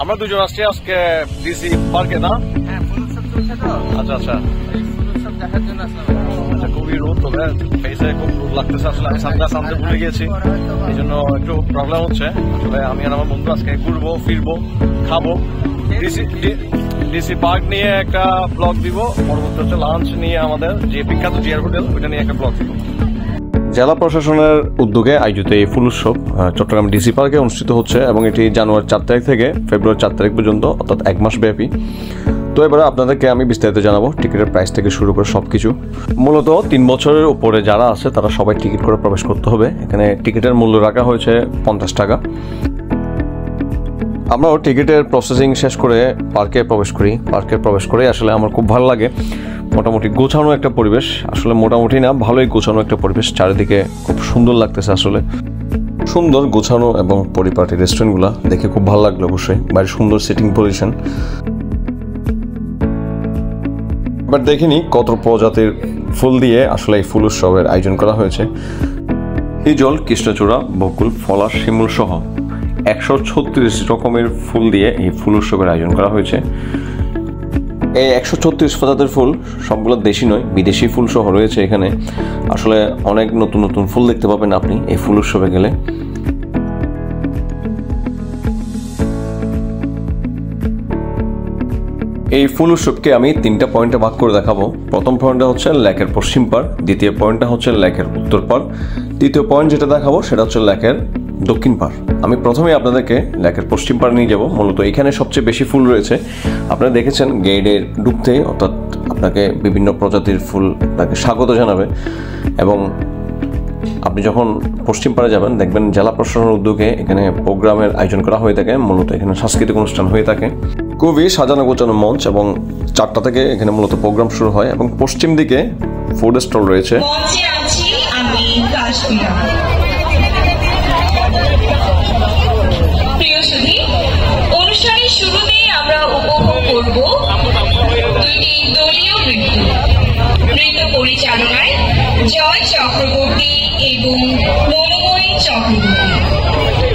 আমরা দুজন আসছি আজকে ডিসি পার্কে না? হ্যাঁ, ফুল উৎসব চলছে তো। আচ্ছা আচ্ছা, ফুল উৎসব দেখার জন্য আসলাম। আচ্ছা, খুবই রোদ, তবে ফেসে খুব রোদ লাগতেছে। আসলে আমি সানগ্লাস আনতে ভুলে গিয়েছি, এই জন্য একটু প্রবলেম হচ্ছে। আসলে আমি আর আমার বন্ধু আজকে ঘুরবো ফিরবো খাবো। ডিসি পার্ক নিয়ে একটা ব্লগ দিব, পরবর্তী হচ্ছে লাঞ্চ নিয়ে আমাদের যে বিখ্যাত জিয়ার হোটেল ওইটা নিয়ে একটা ব্লগ দিব। জেলা প্রশাসনের উদ্যোগে আয়োজিত এই ফুল উৎসব চট্টগ্রাম ডিসি পার্কে অনুষ্ঠিত হচ্ছে এবং এটি জানুয়ারি 4 তারিখ থেকে ফেব্রুয়ারি 4 তারিখ পর্যন্ত, অর্থাৎ 1 মাস ব্যাপী। তো এবারে আপনাদেরকে আমি বিস্তারিত জানাবো টিকিটের প্রাইস থেকে শুরু করে সব কিছু। মূলত 3 বছরের উপরে যারা আছে তারা সবাই টিকিট করে প্রবেশ করতে হবে। এখানে টিকিটের মূল্য রাখা হয়েছে 50 টাকা। আমরাও টিকিটের প্রসেসিং শেষ করে পার্কে প্রবেশ করি। পার্কে প্রবেশ করে আসলে আমার খুব ভালো লাগে। মোটামুটি গোছানো একটা পরিবেশ, আসলে মোটামুটি না, ভালোই গোছানো একটা পরিবেশ। চারিদিকে খুব সুন্দর লাগতেছে, আসলে সুন্দর গোছানো এবং পরিপাটি রেস্টুরেন্টগুলো দেখে খুব ভালো লাগলো। অবশ্যই বাইরে সুন্দর সিটিং পজিশন। এবার দেখিনি কত প্রজাতির ফুল দিয়ে আসলে এই ফুল উৎসবের আয়োজন করা হয়েছে। হিজল, কৃষ্ণচূড়া, বকুল, পলাশ, শিমুল সহ 136 রকমের ফুল দিয়ে এই ফুল উৎসবের আয়োজন করা হয়েছে। এই 136 প্রজাতির ফুল সবগুলো দেশি নয়, বিদেশি ফুল সহ রয়েছে এখানে। আসলে অনেক নতুন নতুন ফুল দেখতে পাবেন আপনি এই ফুল উৎসবে গেলে। এই ফুল উৎসবকে আমি 3টা পয়েন্টে ভাগ করে দেখাবো। প্রথম পয়েন্টটা হচ্ছে লেকের পশ্চিম পার, দ্বিতীয় পয়েন্টটা হচ্ছে লেকের উত্তর পার, তৃতীয় পয়েন্ট যেটা দেখাবো সেটা হচ্ছে লেকের দক্ষিণ পার। আমি প্রথমেই আপনাদেরকে লেকের পশ্চিম পার নিয়ে যাব। মূলত এখানে সবচেয়ে বেশি ফুল রয়েছে। আপনারা দেখেছেন গেটে ঢুকতে, অর্থাৎ আপনাকে বিভিন্ন প্রজাতির ফুল আপনাকে স্বাগত জানাবে এবং আপনি যখন পশ্চিম পাড়ে যাবেন দেখবেন জেলা প্রশাসনের উদ্যোগে এখানে প্রোগ্রামের আয়োজন করা হয়ে থাকে। মূলত এখানে সাংস্কৃতিক অনুষ্ঠান হয়ে থাকে, খুবই সাজানো গোছানো মঞ্চ, এবং 4টা থেকে এখানে মূলত প্রোগ্রাম শুরু হয় এবং পশ্চিম দিকে ফুড স্টল রয়েছে। অনুষ্ঠানের শুরুতেই আমরা উপভোগ করব দুটি দলীয় নৃত্য পরিচালনায় জয় চক্রবর্তী এবং মনোময়ী চক্রবর্তী।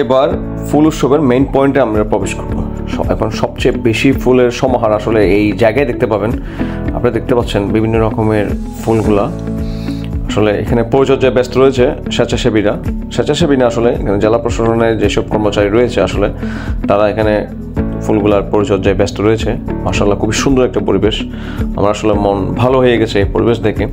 এবার ফুল উৎসবের মেইন পয়েন্টে আমরা প্রবেশ করব। এখন সবচেয়ে বেশি ফুলের সমাহার আসলে এই জায়গায় দেখতে পাবেন। আপনারা দেখতে পাচ্ছেন বিভিন্ন রকমের ফুলগুলা। আসলে এখানে পরিচর্যায় ব্যস্ত রয়েছে স্বেচ্ছাসেবী না, আসলে এখানে জেলা প্রশাসনের যেসব কর্মচারী রয়েছে আসলে তারা এখানে ফুলগুলার পরিচর্যায় ব্যস্ত রয়েছে। মাশাআল্লাহ, খুবই সুন্দর একটা পরিবেশ। আমার আসলে মন ভালো হয়ে গেছে এই পরিবেশ দেখে।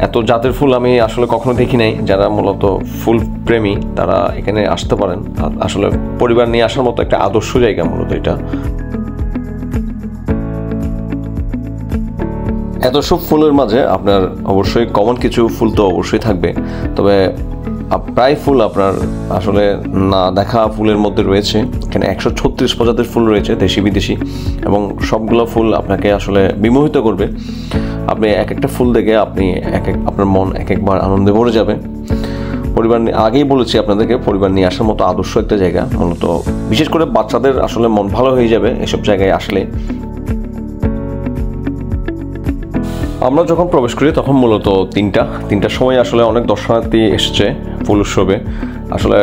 এত জাতের ফুল আমি আসলে কখনো দেখি নাই। যারা মূলত ফুল প্রেমী তারা এখানে আসতে পারেন। আসলে পরিবার নিয়ে আসার মতো একটা আদর্শ জায়গা মূলত এটা। এত সব ফুলের মাঝে আপনার অবশ্যই কমন কিছু ফুল তো অবশ্যই থাকবে, তবে প্রায় ফুল আপনার আসলে না দেখা ফুলের মধ্যে রয়েছে। এখানে 136 প্রজাতির ফুল রয়েছে, দেশি বিদেশি, এবং সবগুলো ফুল আপনাকে আসলে বিমোহিত করবে। আপনি এক একটা ফুল দেখে আপনার মন একবার আনন্দে ভরে যাবে। পরিবার নিয়ে, আগেই বলেছি আপনাদেরকে, পরিবার নিয়ে আসার মতো আদর্শ একটা জায়গা মূলত। বিশেষ করে বাচ্চাদের আসলে মন ভালো হয়ে যাবে এসব জায়গায় আসলে। আমরা যখন প্রবেশ করি তখন মূলত তিনটার সময় আসলে অনেক দর্শনার্থী এসেছে ফুল উৎসবে। আসলে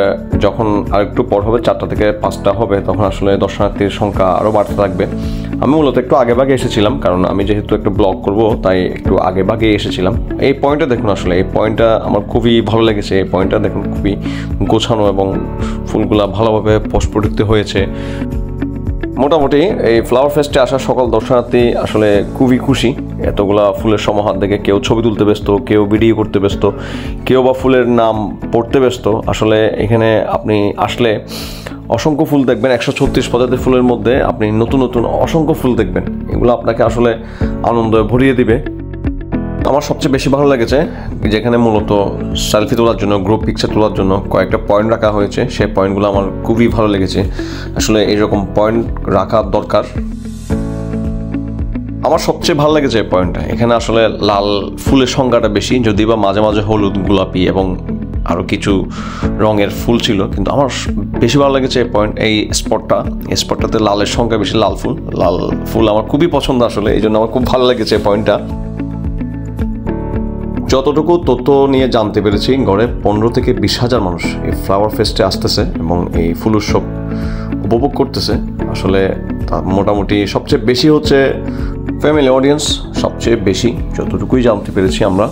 যখন আরেকটু পর হবে 4টা থেকে 5টা হবে তখন আসলে দর্শনার্থীর সংখ্যা আরও বাড়তে থাকবে। আমি মূলত একটু আগে এসেছিলাম, কারণ আমি যেহেতু একটু ব্লগ করব তাই একটু আগে এসেছিলাম। এই পয়েন্টটা দেখুন, আসলে এই পয়েন্টটা আমার খুবই ভালো লেগেছে। এই পয়েন্টটা দেখুন খুবই গোছানো এবং ফুলগুলা ভালোভাবে প্রস্ফুটিত হয়েছে। মোটামুটি এই ফ্লাওয়ার ফেস্টে আসা সকল দর্শনার্থী আসলে খুবই খুশি। এতগুলা ফুলের সমাহার দেখে কেউ ছবি তুলতে ব্যস্ত, কেউ ভিডিও করতে ব্যস্ত, কেউ বা ফুলের নাম পড়তে ব্যস্ত। আসলে এখানে আপনি আসলে অসংখ্য ফুল দেখবেন। 136 প্রজাতির ফুলের মধ্যে আপনি নতুন নতুন অসংখ্য ফুল দেখবেন। এগুলো আপনাকে আসলে আনন্দে ভরিয়ে দিবে। আমার সবচেয়ে বেশি ভালো লেগেছে যেখানে মূলত সেলফি তোলার জন্য, গ্রুপ পিকচার তোলার জন্য কয়েকটা পয়েন্ট রাখা হয়েছে। সেই পয়েন্টগুলো আমার খুবই ভালো লেগেছে। আসলে এইরকম পয়েন্ট রাখা দরকার। আমার সবচেয়ে ভালো লেগেছে এই পয়েন্টটা। এখানে আসলে লাল ফুলের সংখ্যাটা বেশি, যদি বা মাঝে মাঝে হলুদ, গোলাপি এবং আরও কিছু রঙের ফুল ছিল, কিন্তু আমার বেশি ভালো লেগেছে এই স্পটটাতে লালের সংখ্যা বেশি। লাল ফুল আমার খুবই পছন্দ আসলে, এই জন্য আমার খুব ভালো লেগেছে পয়েন্টটা। যতটুকু তথ্য নিয়ে জানতে পেরেছি, গড়ে 15 থেকে 20,000 মানুষ এই ফ্লাওয়ার ফেস্টে আসতেছে এবং এই ফুল উৎসব উপভোগ করতেছে। আসলে মোটামুটি সবচেয়ে বেশি হচ্ছে ফ্যামিলি অডিয়েন্স, সবচেয়ে বেশি যতটুকুই জানতে পেরেছি আমরা।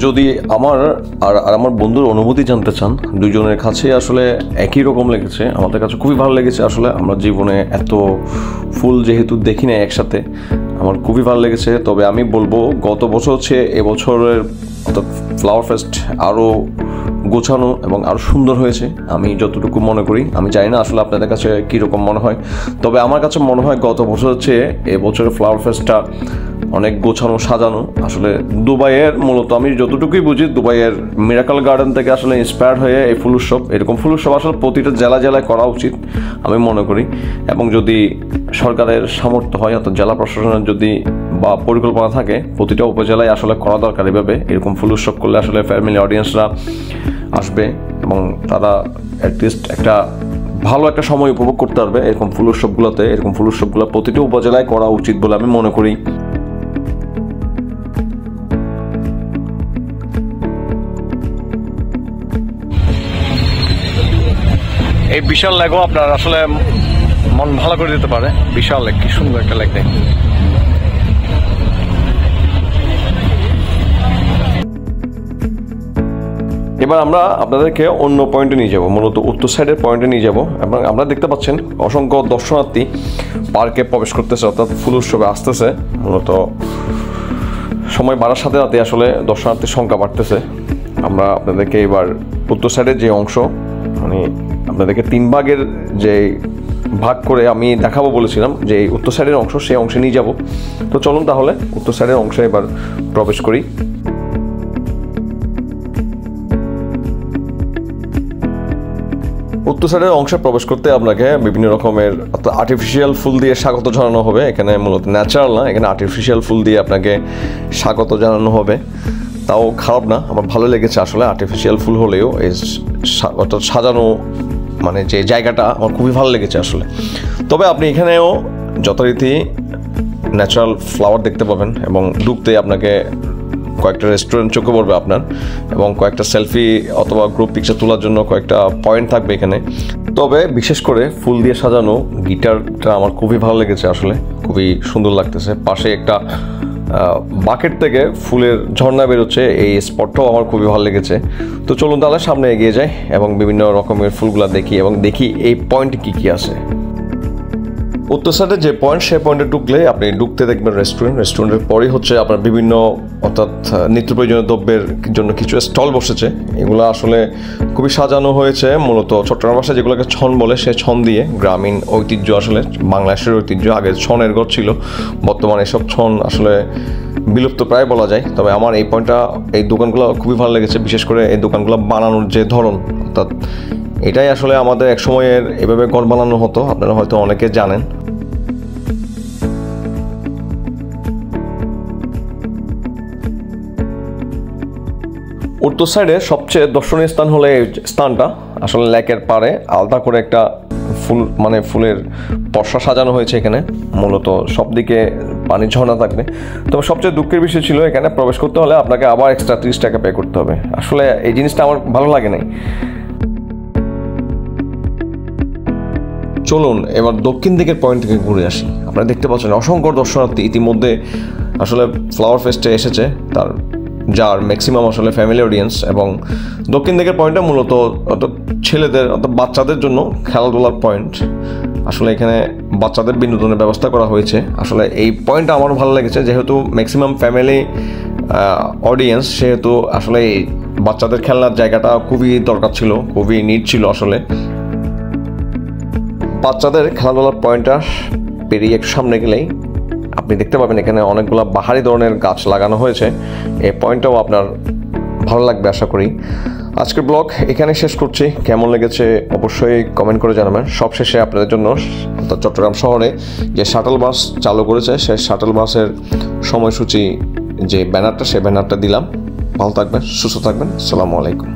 যদি আমার আর আমার বন্ধুর অনুভূতি জানতে চান, দুজনের কাছে আসলে একই রকম লেগেছে। আমাদের কাছে খুবই ভালো লেগেছে। আসলে আমরা জীবনে এত ফুল যেহেতু দেখি না একসাথে, আমার খুবই ভালো লেগেছে। তবে আমি বলবো গত বছর হচ্ছে এবছরের ফ্লাওয়ার ফেস্ট আরও গোছানো এবং আরও সুন্দর হয়েছে আমি যতটুকু মনে করি। আমি জানি না আসলে আপনাদের কাছে কীরকম মনে হয়, তবে আমার কাছে মনে হয় গত বছর হচ্ছে এবছরের ফ্লাওয়ার ফেস্টটা অনেক গোছানো সাজানো। আসলে দুবাইয়ের মূলত আমি যতটুকুই বুঝি, দুবাইয়ের মিরাকল গার্ডেন থেকে আসলে ইন্সপায়ার্ড হয়ে এই ফুল উৎসব, এরকম ফুল উৎসব আসলে প্রতিটা জেলায় করা উচিত আমি মনে করি। এবং যদি সরকারের সামর্থ্য হয়, অর্থাৎ জেলা প্রশাসনের যদি বা পরিকল্পনা থাকে, প্রতিটা উপজেলায় আসলে করা দরকার এভাবে। এরকম ফুল উৎসব করলে আসলে ফ্যামিলি অডিয়েন্সরা আসবে এবং তারা অ্যাটলিস্ট একটা ভালো একটা সময় উপভোগ করতে পারবে এরকম ফুল উৎসবগুলোতে। এরকম ফুল উৎসবগুলো প্রতিটি উপজেলায় করা উচিত বলে আমি মনে করি। এই বিশাল লেগও আপনার আসলে মন ভালো করে দিতে পারে। বিশাল লেগ, কি সুন্দর একটা লেগ। এবার আমরা আপনাদেরকে অন্য পয়েন্টে নিয়ে যাব, মূলত উত্তর সাইডের পয়েন্টে নিয়ে যাব। এবং আমরা দেখতে পাচ্ছেন অসংখ্য দর্শনার্থী পার্কে প্রবেশ করতেছে, অর্থাৎ ফুল উৎসবে আসতেছে। মূলত সময় বাড়ার সাথে সাথে আসলে দর্শনার্থীর সংখ্যা বাড়তেছে। আমরা আপনাদেরকে এবার উত্তর সাইডের যে অংশ, মানে আপনাদেরকে 3 ভাগের যে ভাগ করে আমি দেখাবো বলেছিলাম যে উত্তর সাইডের অংশ, সেই অংশে নিয়ে যাব। তো চলুন তাহলে উত্তর সাইডের অংশে এবার প্রবেশ করি। উত্তর সাইডের অংশে প্রবেশ করতে আপনাকে বিভিন্ন রকমের আর্টিফিশিয়াল ফুল দিয়ে স্বাগত জানানো হবে। এখানে মূলত ন্যাচারাল না, এখানে আর্টিফিশিয়াল ফুল দিয়ে আপনাকে স্বাগত জানানো হবে। তাও খারাপ না, আমার ভালো লেগেছে আসলে। আর্টিফিশিয়াল ফুল হলেও এই অর্থাৎ সাজানো মানে যে জায়গাটা আমার খুবই ভালো লেগেছে আসলে। তবে আপনি এখানেও যথারীতি ন্যাচারাল ফ্লাওয়ার দেখতে পাবেন এবং ঢুকতে আপনাকে কয়েকটা রেস্টুরেন্ট চোখে পড়বে আপনার, এবং কয়েকটা সেলফি অথবা গ্রুপ পিকচার তোলার জন্য কয়েকটা পয়েন্ট থাকবে এখানে। তবে বিশেষ করে ফুল দিয়ে সাজানো গিটারটা আমার খুবই ভালো লেগেছে আসলে, খুবই সুন্দর লাগতেছে। পাশে একটা বাকেট থেকে ফুলের ঝর্ণা বেরোচ্ছে, এই স্পটটাও আমার খুবই ভালো লেগেছে। তো চলুন তাহলে সামনে এগিয়ে যাই এবং বিভিন্ন রকমের ফুলগুলো দেখি এবং দেখি এই পয়েন্টে কী কী আছে। উত্তর সাইডে যে পয়েন্ট, সেই পয়েন্টে ঢুকলে আপনি ঢুকতে দেখবেন রেস্টুরেন্টের পরেই হচ্ছে আপনার বিভিন্ন অর্থাৎ নিত্য প্রয়োজনীয় দ্রব্যের জন্য কিছু স্টল বসেছে। এগুলো আসলে খুবই সাজানো হয়েছে। মূলত চট্টগ্রাম ভাষায় যেগুলোকে ছন বলে, সে ছন দিয়ে গ্রামীণ ঐতিহ্য, আসলে বাংলাদেশের ঐতিহ্য। আগে ছনের ঘর ছিল, বর্তমানে এসব ছন আসলে বিলুপ্ত প্রায় বলা যায়। তবে আমার এই পয়েন্টটা, এই দোকানগুলো খুবই ভালো লেগেছে। বিশেষ করে এই দোকানগুলো বানানোর যে ধরন, অর্থাৎ এটাই আসলে আমাদের এক সময়ের এভাবে ঘর বানানো হতো, আপনারা হয়তো অনেকে জানেন। উত্তর সাইডে সবচেয়ে দর্শনীয় স্থান হলো এই স্থানটা। আসলে লেকের পাড়ে আলাদা করে একটা ফুল মানে ফুলের পর্ষা সাজানো হয়েছে এখানে। মূলত সব দিকে পানির ঝর্ণা থাকবে। তবে সবচেয়ে দুঃখের বিষয় ছিল, এখানে প্রবেশ করতে হলে আপনাকে আবার এক্সট্রা 30 টাকা পে করতে হবে। আসলে এই জিনিসটা আমার ভালো লাগে নাই। চলুন এবার দক্ষিণ দিকের পয়েন্ট থেকে ঘুরে আসি। আপনারা দেখতে পাচ্ছেন অসংখ্য দর্শনার্থী ইতিমধ্যে আসলে ফ্লাওয়ার ফেস্টে এসেছে, যার ম্যাক্সিমাম আসলে ফ্যামিলি অডিয়েন্স। এবং দক্ষিণ দিকের পয়েন্টটা মূলত অর্থাৎ ছেলেদের অর্থাৎ বাচ্চাদের জন্য খেলাধুলার পয়েন্ট। আসলে এখানে বাচ্চাদের বিনোদনের ব্যবস্থা করা হয়েছে। আসলে এই পয়েন্টটা আমারও ভালো লেগেছে, যেহেতু ম্যাক্সিমাম ফ্যামিলি অডিয়েন্স, সেহেতু আসলে এই বাচ্চাদের খেলনার জায়গাটা খুবই দরকার ছিল, খুবই নিড ছিল আসলে। বাচ্চাদের খেলাধুলার পয়েন্টটা পেরিয়ে একটু সামনে গেলেই আপনি দেখতে পাবেন এখানে অনেকগুলো বাহারি ধরনের গাছ লাগানো হয়েছে। এই পয়েন্টটাও আপনার ভালো লাগবে আশা করি। আজকের ব্লগ এখানে শেষ করছি। কেমন লেগেছে অবশ্যই কমেন্ট করে জানাবেন। সবশেষে আপনাদের জন্য চট্টগ্রাম শহরে যে শাটল বাস চালু করেছে, সেই শাটল বাসের সময়সূচি যে ব্যানারটা, সেই ব্যানারটা দিলাম। ভালো থাকবেন, সুস্থ থাকবেন। আসসালামু আলাইকুম।